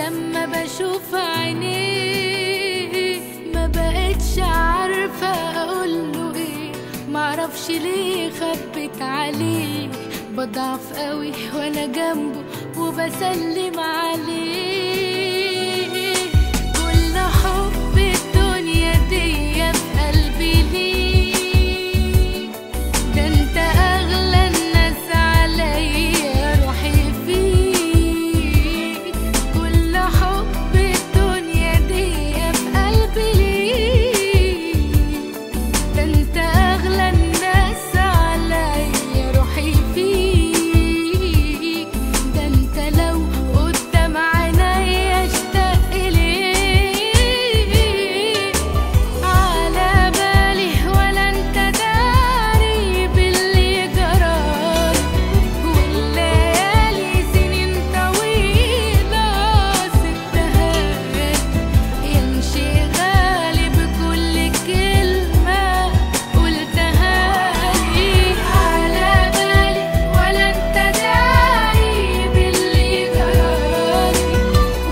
لما بشوف عينيه ما بقتش عارفة اقوله ايه، معرفش ليه خبت عليه، بضعف قوي وانا جنبه وبسلم عليه. كل حب الدنيا دي في قلبي ليك، ده انت اغلى الناس عليا، روحي فيك. كل حب الدنيا دي في قلبي ليك، ده انت اغلى الناس عليا، روحي فيك. ده انت لو قدام عينيا اشتاق ليك، على بالي ولا انت داري باللي جرالي، والليالي سنين طويلة سبتها يا انشغالي بكل كلمة قلتها لي. على بالي ولا انت داري باللي جرالي،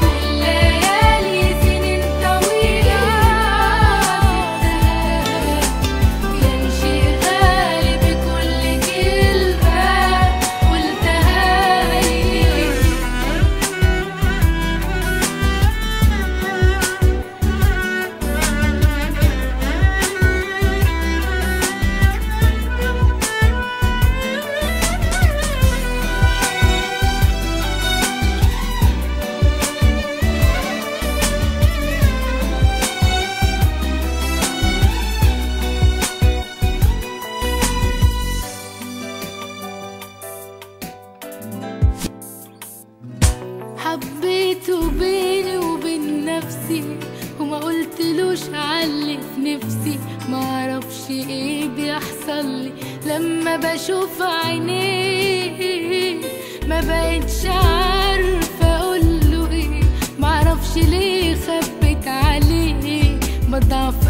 والليالي سنين طويلة سبتها يا انشغالي بكل كلمة قلتها لي. حبيته بيني وبين نفسي وما قلتلوش علي في نفسي، معرفش ايه بيحصل لي لما بشوف عينيه، ما بقتش عارفة اقوله ايه، معرفش ليه خبت عليه، بضعف